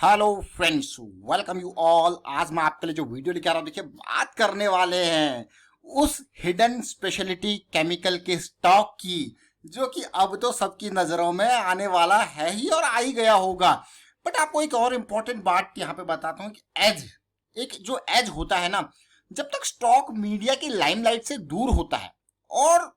Hello friends, welcome you all. आज मैं आपके लिए जो वीडियो लेके आ रहा हूँ, देखिए बात करने वाले हैं उस हिडन स्पेशलिटी केमिकल के स्टॉक की जो कि अब तो सबकी नजरों में आने वाला है ही और आ ही गया होगा। बट आपको एक और इम्पोर्टेंट बात यहाँ पे बताता हूँ कि एज एक जो एज होता है ना, जब तक स्टॉक मीडिया की लाइमलाइट से दूर होता है और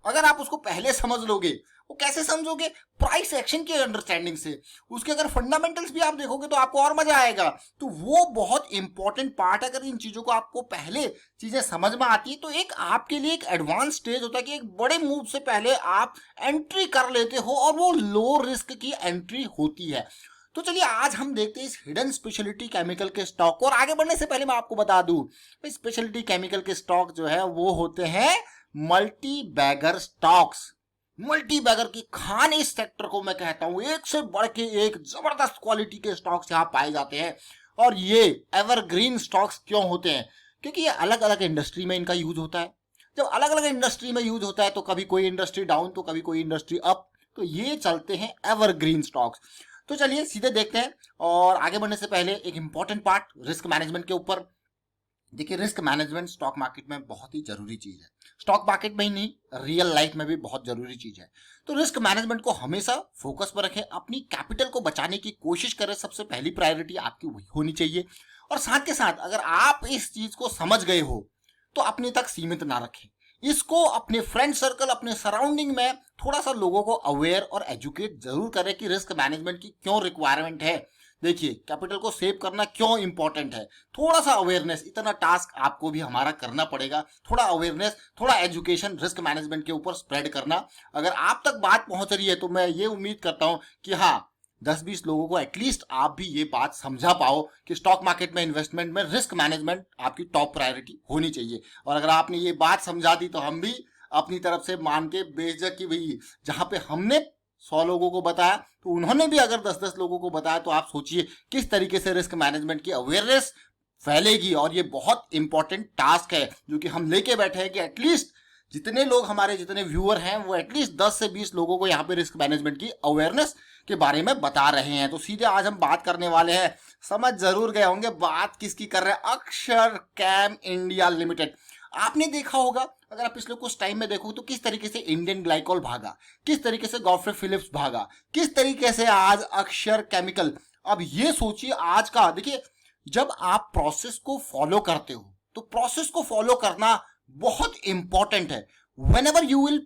अगर आप उसको पहले समझ लोगे, वो कैसे समझोगे? प्राइस एक्शन की अंडरस्टैंडिंग से। उसके अगर फंडामेंटल्स भी आप देखोगे तो आपको और मजा आएगा। तो वो बहुत इंपॉर्टेंट पार्ट है। अगर इन चीजों को आपको पहले चीजें समझ में आती है तो एक आपके लिए एक एडवांस स्टेज होता है कि एक बड़े मूव से पहले आप एंट्री कर लेते हो और वो लो रिस्क की एंट्री होती है। तो चलिए आज हम देखते हैं इस हिडन स्पेशलिटी केमिकल के स्टॉक को। और आगे बढ़ने से पहले मैं आपको बता दूं, स्पेशलिटी केमिकल के स्टॉक जो है वो होते हैं multi bagger stocks. Multi bagger की खान इस सेक्टर को मैं कहता हूं एक से बढ़ के एक जबरदस्त क्वालिटी के स्टॉक्स यहां पाए जाते हैं। और ये एवरग्रीन स्टॉक्स क्यों होते हैं? क्योंकि ये अलग अलग इंडस्ट्री में इनका यूज होता है। जब अलग अलग इंडस्ट्री में यूज होता है तो कभी कोई इंडस्ट्री डाउन तो कभी कोई इंडस्ट्री अप, तो ये चलते हैं एवरग्रीन स्टॉक्स। तो चलिए सीधे देखते हैं। और आगे बढ़ने से पहले एक इंपॉर्टेंट पार्ट रिस्क मैनेजमेंट के ऊपर। देखिए, रिस्क मैनेजमेंट स्टॉक मार्केट में बहुत ही जरूरी चीज है। स्टॉक मार्केट में ही नहीं, रियल लाइफ में भी बहुत जरूरी चीज है। तो रिस्क मैनेजमेंट को हमेशा फोकस पर रखें, अपनी कैपिटल को बचाने की कोशिश करें। सबसे पहली प्रायोरिटी आपकी वही होनी चाहिए। और साथ के साथ अगर आप इस चीज को समझ गए हो तो अपने तक सीमित ना रखें। इसको अपने फ्रेंड सर्कल, अपने सराउंडिंग में थोड़ा सा लोगों को अवेयर और एजुकेट जरूर करें कि रिस्क मैनेजमेंट की क्यों रिक्वायरमेंट है। देखिए, कैपिटल को सेव करना क्यों इंपॉर्टेंट है, थोड़ा सा अवेयरनेस, इतना टास्क आपको भी हमारा करना पड़ेगा। थोड़ा अवेयरनेस, थोड़ा एजुकेशन रिस्क मैनेजमेंट के ऊपर स्प्रेड करना। अगर आप तक बात पहुंच रही है तो मैं ये उम्मीद करता हूं कि हाँ, 10-20 लोगों को एटलीस्ट आप भी ये बात समझा पाओ कि स्टॉक मार्केट में इन्वेस्टमेंट में रिस्क मैनेजमेंट आपकी टॉप प्रायोरिटी होनी चाहिए। और अगर आपने ये बात समझा दी तो हम भी अपनी तरफ से मान के बेझिझक की भाई, जहां पे हमने 100 लोगों को बताया तो उन्होंने भी अगर 10-10 लोगों को बताया, तो आप सोचिए किस तरीके से रिस्क मैनेजमेंट की अवेयरनेस फैलेगी। और ये बहुत इंपॉर्टेंट टास्क है जो कि हम लेके बैठे हैं कि एटलीस्ट जितने लोग हमारे जितने व्यूअर हैं वो एटलीस्ट 10 से 20 लोगों को यहाँ पे रिस्क मैनेजमेंट की अवेयरनेस के बारे में बता रहे हैं। तो सीधे आज हम बात करने वाले हैं, समझ जरूर गए होंगे बात किसकी कर रहे हैं, अक्षरकैम इंडिया लिमिटेड। आपने देखा होगा, अगर आप पिछले कुछ टाइम में देखो तो किस तरीके से इंडियन ग्लाइकोल भागा, किस तरीके से गॉडफ्रे फिलिप्स भागा, किस तरीके से आज अक्षर केमिकल। अब ये सोचिए आज का, देखिए जब आप प्रोसेस को फॉलो करते हो तो प्रोसेस को फॉलो करना बहुत इंपॉर्टेंट है। When ever you will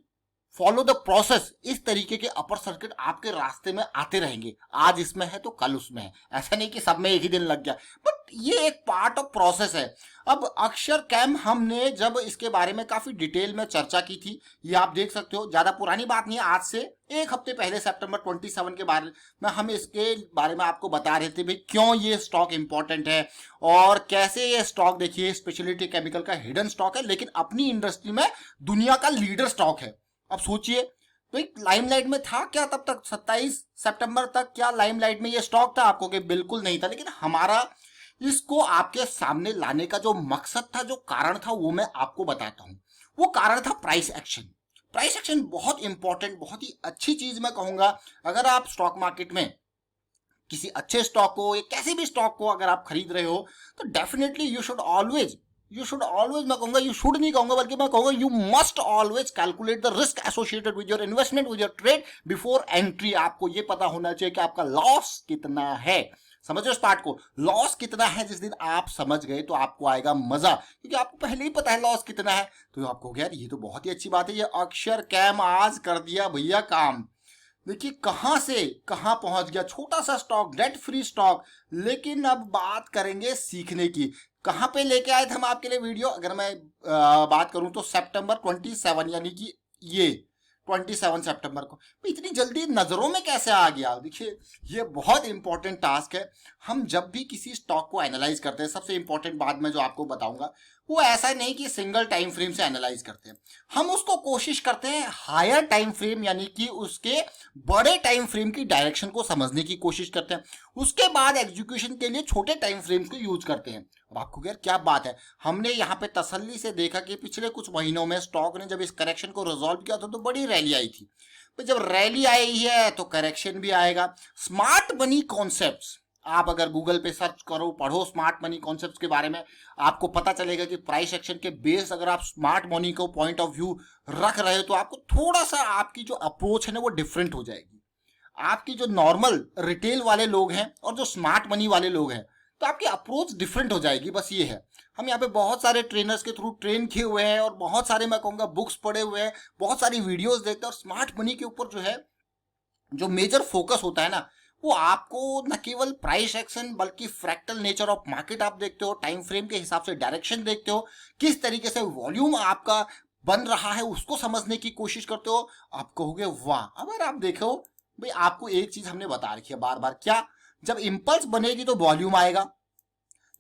follow the process, इस तरीके के अपर सर्किट आपके रास्ते में आते रहेंगे। आज इसमें है तो कल उसमें है, ऐसा नहीं कि सब में एक ही दिन लग गया, बट ये एक पार्ट ऑफ प्रोसेस है। अब अक्षर कैम हमने जब इसके बारे में काफी डिटेल में चर्चा की थी, ये आप देख सकते हो, ज्यादा पुरानी बात नहीं है, आज से एक हफ्ते पहले सितंबर 27 के बारे में हम इसके बारे में आपको बता रहे थे भाई क्यों ये स्टॉक इंपॉर्टेंट है और कैसे ये स्टॉक, देखिए स्पेशलिटी केमिकल का हिडन स्टॉक है लेकिन अपनी इंडस्ट्री में दुनिया का लीडर स्टॉक है। अब सोचिए, तो एक लाइमलाइट में था क्या तब तक? 27 सितंबर तक क्या लाइमलाइट में ये स्टॉक था? आपको कि बिल्कुल नहीं था। लेकिन हमारा इसको आपके सामने लाने का जो मकसद था, जो कारण था, वो मैं आपको बताता हूं। वो कारण था प्राइस एक्शन। प्राइस एक्शन बहुत इंपॉर्टेंट, बहुत ही अच्छी चीज मैं कहूंगा। अगर आप स्टॉक मार्केट में किसी अच्छे स्टॉक को या कैसे भी स्टॉक को अगर आप खरीद रहे हो तो डेफिनेटली यू शुड ऑलवेज मैं कहूंगा, यू शुड नहीं कहूंगा बल्कि मैं कहूंगा you must always calculate the risk associated with your investment, with your trade before entry. आपको ये पता होना चाहिए कि आपका लॉस कितना है। समझो इस पार्ट को, लॉस कितना है। जिस दिन आप समझ गए तो आपको आएगा मजा, क्योंकि आपको पहले ही पता है लॉस कितना है। तो आपको यार ये तो बहुत ही अच्छी बात है, ये अक्षर कैम आज कर दिया भैया काम। देखिए कहां से कहां पहुंच गया, छोटा सा स्टॉक, डेट फ्री स्टॉक। लेकिन अब बात करेंगे सीखने की। कहां पे लेके आए थे हम आपके लिए वीडियो? अगर मैं बात करूं तो सितंबर 27, यानी कि ये 27 सितंबर को। इतनी जल्दी नजरों में कैसे आ गया? देखिए ये बहुत इंपॉर्टेंट टास्क है। हम जब भी किसी स्टॉक को एनालाइज करते हैं, सबसे इंपॉर्टेंट बात मैं जो आपको बताऊंगा वो ऐसा नहीं कि सिंगल टाइम फ्रेम से एनालाइज करते हैं। हम उसको कोशिश करते हैं हायर टाइम फ्रेम, यानी कि उसके बड़े टाइम फ्रेम की डायरेक्शन को समझने की कोशिश करते हैं। उसके बाद एग्जीक्यूशन के लिए छोटे टाइम फ्रेम्स को यूज करते हैं। अब आपको यार क्या बात है, हमने यहाँ पे तसल्ली से देखा कि पिछले कुछ महीनों में स्टॉक ने जब इस करेक्शन को रिजॉल्व किया था तो बड़ी रैली आई थी। तो जब रैली आई है तो करेक्शन भी आएगा। स्मार्ट मनी कॉन्सेप्ट्स आप अगर गूगल पे सर्च करो, पढ़ो स्मार्ट मनी कॉन्सेप्ट्स के बारे में, आपको पता चलेगा कि प्राइस एक्शन के बेस अगर आप स्मार्ट मनी को पॉइंट ऑफ व्यू रख रहे हो तो आपको थोड़ा सा आपकी जो अप्रोच है ना वो डिफरेंट हो जाएगी। आपकी जो नॉर्मल रिटेल वाले लोग हैं और जो स्मार्ट मनी वाले लोग हैं, तो आपकी अप्रोच डिफरेंट हो जाएगी। बस ये है, हम यहाँ पे बहुत सारे ट्रेनर्स के थ्रू ट्रेन किए हुए हैं और बहुत सारे मैं कहूँगा बुक्स पढ़े हुए हैं, बहुत सारी वीडियोस देखते हैं, और स्मार्ट मनी के ऊपर जो है जो मेजर फोकस होता है ना, वो आपको न केवल प्राइस एक्शन बल्कि फ्रैक्टल नेचर ऑफ मार्केट आप देखते हो, टाइम फ्रेम के हिसाब से डायरेक्शन देखते हो, किस तरीके से वॉल्यूम आपका बन रहा है उसको समझने की कोशिश करते हो। आप कहोगे वाह। अगर आप देखो भाई, आपको एक चीज हमने बता रखी है बार बार, क्या, जब इंपल्स बनेगी तो वॉल्यूम आएगा,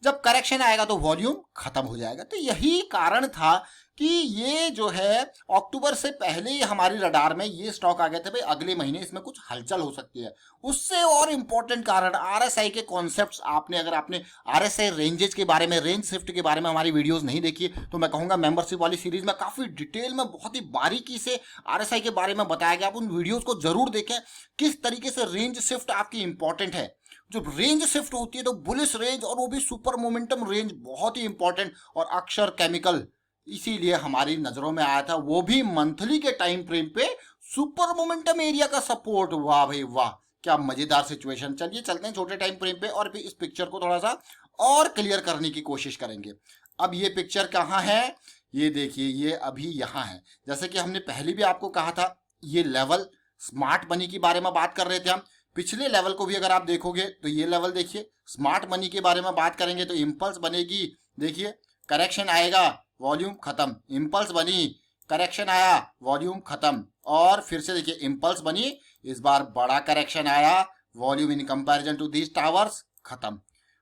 जब करेक्शन आएगा तो वॉल्यूम खत्म हो जाएगा। तो यही कारण था कि ये जो है अक्टूबर से पहले ही हमारी रडार में ये स्टॉक आ गए थे भाई, अगले महीने इसमें कुछ हलचल हो सकती है। उससे और इंपॉर्टेंट कारण आरएसआई के कॉन्सेप्ट्स, अगर आपने आरएसआई रेंजेस के बारे में, रेंज शिफ्ट के बारे में हमारी वीडियोस नहीं देखी तो मैं कहूंगा मेंबरशिप वाली सीरीज में काफी डिटेल में बहुत ही बारीकी से आरएसआई के बारे में बताया गया। आप उन वीडियोज को जरूर देखें, किस तरीके से रेंज शिफ्ट आपकी इंपॉर्टेंट है। जो रेंज शिफ्ट होती है तो बुलिश रेंज और वो भी सुपर मोमेंटम रेंज बहुत ही इंपॉर्टेंट। और अक्षर केमिकल इसीलिए हमारी नजरों में आया था, वो भी मंथली के टाइम फ्रेम पे सुपर मोमेंटम एरिया का सपोर्ट। वाह भाई वाह, क्या मजेदार सिचुएशन। चलिए चलते हैं छोटे टाइम फ्रेम पे और फिर इस पिक्चर को थोड़ा सा और क्लियर करने की कोशिश करेंगे। अब ये पिक्चर कहाँ है, ये देखिए, ये अभी यहाँ है। जैसे कि हमने पहले भी आपको कहा था, ये लेवल स्मार्ट मनी के बारे में बात कर रहे थे हम। पिछले लेवल को भी अगर आप देखोगे तो ये लेवल देखिए, स्मार्ट मनी के बारे में बात करेंगे तो इंपल्स बनेगी, देखिए करेक्शन आएगा, वॉल्यूम खत्म, इंपल्स बनी, करेक्शन आया, वॉल्यूम खत्म, और फिर से देखिए इंपल्स बनी, इस बार बड़ा करेक्शन आया, volume in comparison to these towers खत्म।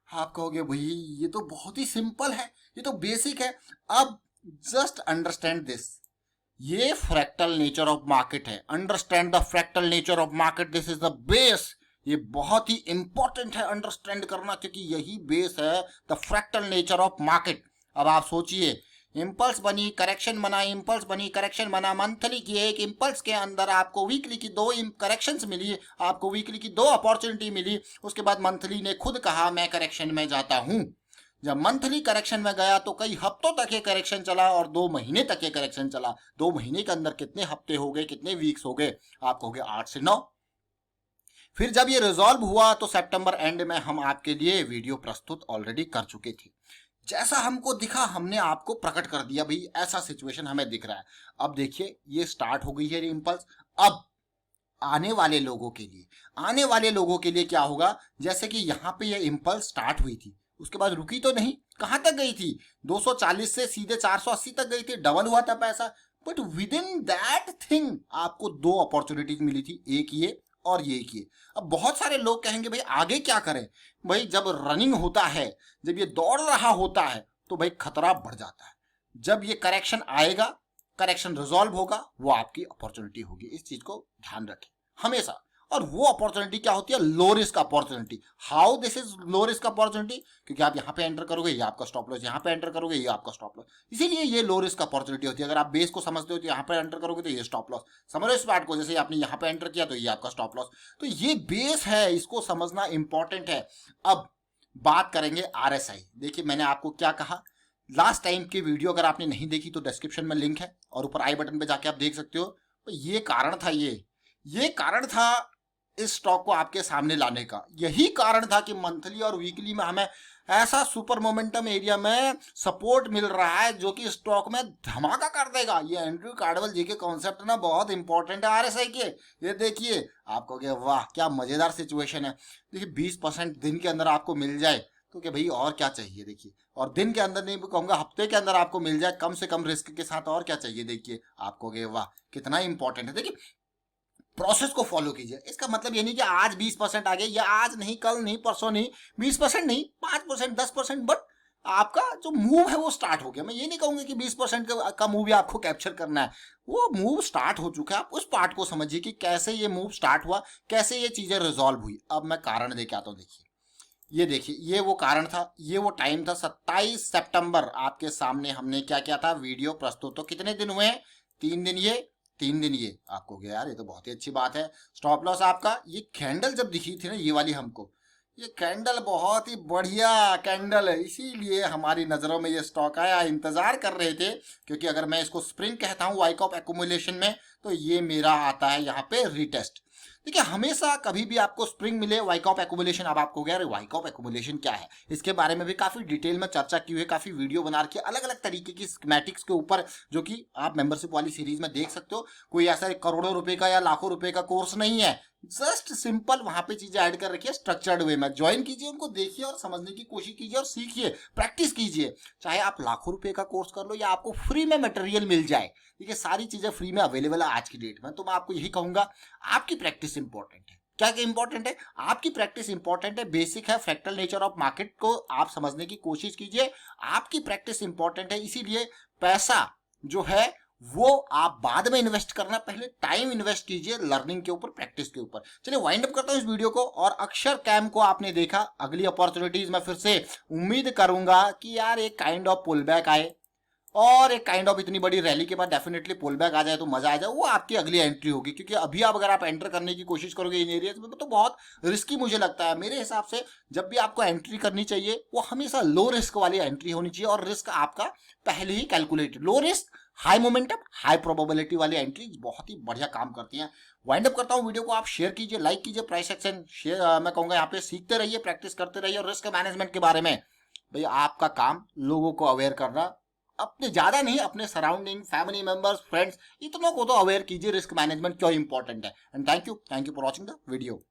आप कहोगे भाई ये तो बहुत ही सिंपल है, ये तो बेसिक है। अब जस्ट अंडरस्टैंड दिस, ये फ्रैक्टल नेचर ऑफ मार्केट है। Understand the fractal nature of market, this is the base. ये बहुत ही इंपॉर्टेंट है अंडरस्टैंड करना, क्योंकि यही बेस है the fractal nature of market. अब आप सोचिए, इंपल्स बनी, करेक्शन बना, इंपल्स बनी, करेक्शन बना, मंथली की एक इंपल्स के अंदर आपको वीकली की 2 करेक्शंस मिली, आपको वीकली की 2 अपॉर्चुनिटी मिली। उसके बाद मंथली ने खुद कहा मैं करेक्शन में जाता हूं। जब मंथली करेक्शन में गया तो कई हफ्तों तक ये करेक्शन चला और 2 महीने तक ये करेक्शन चला। 2 महीने के अंदर कितने हफ्ते हो गए, कितने वीक्स हो गए, आप कहोगे 8 से 9। फिर जब ये रिजॉल्व हुआ तो सितंबर एंड में हम आपके लिए वीडियो प्रस्तुत ऑलरेडी कर चुके थे। जैसा हमको दिखा हमने आपको प्रकट कर दिया, भाई ऐसा सिचुएशन हमें दिख रहा है। अब देखिए ये स्टार्ट हो गई है इंपल्स। अब आने वाले लोगों के लिए, क्या होगा, जैसे कि यहाँ पे ये इंपल्स स्टार्ट हुई थी, उसके बाद रुकी तो नहीं, कहां तक गई थी, 240 से सीधे 480 तक गई थी, डबल हुआ था पैसा। But with in that thing आपको 2 अपॉर्चुनिटीज मिली थी, एक ये और ये एक ये। अब बहुत सारे लोग कहेंगे भाई आगे क्या करें। भाई जब रनिंग होता है, जब ये दौड़ रहा होता है तो भाई खतरा बढ़ जाता है। जब ये करेक्शन आएगा, करेक्शन रिजॉल्व होगा, वो आपकी अपॉर्चुनिटी होगी। इस चीज को ध्यान रखें हमेशा। और वो अपॉर्चुनिटी क्या होती है, low risk opportunity. How this is low risk opportunity, क्योंकि आप यहाँ पे एंटर करोगे ये आपका स्टॉप लॉस, यहाँ पे एंटर करोगे ये आपका स्टॉप लॉस, इसीलिए ये लो रिस्क अपॉर्चुनिटी होती है। अगर आप बेस को समझते हो तो यहाँ पे एंटर करोगे तो ये स्टॉप लॉस, समझो इस पार्ट को, जैसे आपने यहाँ पे एंटर किया तो ये आपका स्टॉप लॉस। तो ये बेस है, इसको समझना इंपॉर्टेंट है। अब बात करेंगे आरएसआई। देखिए मैंने आपको क्या कहा, लास्ट टाइम की वीडियो अगर आपने नहीं देखी तो डिस्क्रिप्शन में लिंक है और ऊपर आई बटन पे जाके आप देख सकते हो। तो ये कारण था, ये कारण था इस स्टॉक को आपके सामने लाने का। यही कारण था कि मंथली और वीकली में हमें ऐसा सुपर मोमेंटम एरिया में सपोर्ट मिल रहा है जो कि स्टॉक में धमाका कर देगा। ये एंड्रयू कार्डवेल जी के कॉन्सेप्ट ना बहुत इंपॉर्टेंट है आरएसआई के। ये देखिए, आप कहोगे वाह क्या मजेदार सिचुएशन है। देखिए 20% दिन के अंदर आपको मिल जाए तो क्या भाई और क्या चाहिए। देखिए, और दिन के अंदर नहीं कहूंगा, हफ्ते के अंदर आपको मिल जाए कम से कम रिस्क के साथ, और क्या चाहिए। देखिए आप कहोगे वाह कितना इंपॉर्टेंट है। देखिए प्रोसेस को फॉलो कीजिए। इसका मतलब ये नहीं कि आज 20% आ गया, या आज नहीं, कल नहीं, परसों नहीं, 20% नहीं, 5%, 10%, बट आपका जो मूव है वो स्टार्ट हो गया। मैं ये नहीं कहूंगा कि 20% का मूव ही आपको कैप्चर करना है, वो मूव स्टार्ट हो चुका है। आप उस पार्ट को समझिए कि कैसे ये मूव स्टार्ट हुआ, कैसे ये चीजें रिजॉल्व हुई। अब मैं कारण देके आता हूँ। देखिए ये देखिए, ये वो कारण था, ये वो टाइम था, 27 सितंबर आपके सामने हमने क्या किया था, वीडियो प्रस्तुत। तो कितने दिन हुए, 3 दिन ये, 3 दिन ये। आपको यार ये तो बहुत ही अच्छी बात है। स्टॉप लॉस आपका, ये कैंडल जब दिखी थी ना ये वाली हमको, ये कैंडल बहुत ही बढ़िया कैंडल है, इसीलिए हमारी नज़रों में ये स्टॉक आया। इंतज़ार कर रहे थे, क्योंकि अगर मैं इसको स्प्रिंग कहता हूँ वाइकॉप एक्यूमुलेशन में, तो ये मेरा आता है यहाँ पे रीटेस्ट। देखिए, हमेशा कभी भी आपको स्प्रिंग मिले वाइकॉप एक्यूमुलेशन, अब आपको गया अरे वाइकॉप एक्यूमुलेशन क्या है, इसके बारे में भी काफ़ी डिटेल में चर्चा की हुई है, काफ़ी वीडियो बना रखी है अलग अलग तरीके की स्कीमेटिक्स के ऊपर, जो कि आप मेंबरशिप वाली सीरीज में देख सकते हो। कोई ऐसा करोड़ों रुपए का या लाखों रुपए का कोर्स नहीं है, जस्ट सिंपल वहां पे चीजें ऐड कर रखी है स्ट्रक्चर्ड वे में। ज्वाइन कीजिए, उनको देखिए और समझने की कोशिश कीजिए और सीखिए, प्रैक्टिस कीजिए। चाहे आप लाखों रुपए का कोर्स कर लो या आपको फ्री में मटेरियल मिल जाए, ठीक है, सारी चीजें फ्री में अवेलेबल है आज की डेट में। तो मैं आपको यही कहूंगा, आपकी प्रैक्टिस इंपॉर्टेंट है। क्या क्या इंपॉर्टेंट है? आपकी प्रैक्टिस इंपॉर्टेंट है, बेसिक है, फ्रैक्टल नेचर ऑफ मार्केट को आप समझने की कोशिश कीजिए। आपकी प्रैक्टिस इंपॉर्टेंट है, इसीलिए पैसा जो है वो आप बाद में इन्वेस्ट करना, पहले टाइम इन्वेस्ट कीजिए लर्निंग के ऊपर, प्रैक्टिस के ऊपर। चलिए वाइंड अप करता हूं इस वीडियो को। और अक्षर कैम को आपने देखा, अगली अपॉर्चुनिटीज में फिर से उम्मीद करूंगा कि यार एक काइंड ऑफ पुल बैक आए, और एक काइंड ऑफ इतनी बड़ी रैली के बाद डेफिनेटली पुल बैक आ जाए तो मजा आ जाए, वो आपकी अगली एंट्री होगी। क्योंकि अभी आप अगर आप एंटर करने की कोशिश करोगे इन एरियाज में तो बहुत रिस्की मुझे लगता है। मेरे हिसाब से जब भी आपको एंट्री करनी चाहिए वो हमेशा लो रिस्क वाली एंट्री होनी चाहिए, और रिस्क आपका पहले ही calculated. Low risk high momentum high probability वाली एंट्री बहुत ही बढ़िया काम करती हैं। वाइंड अप करता हूं वीडियो को, आप शेयर कीजिए, लाइक कीजिए, प्राइस एक्शन शेयर मैं कहूंगा यहाँ पे सीखते रहिए, प्रैक्टिस करते रहिए। और रिस्क मैनेजमेंट के बारे में भैया आपका काम लोगों को अवेयर करना, अपने ज्यादा नहीं, अपने सराउंडिंग, फैमिली मेंबर्स, फ्रेंड्स, इतनों को तो अवेयर कीजिए रिस्क मैनेजमेंट क्यों इंपॉर्टेंट है। And thank you for watching the video.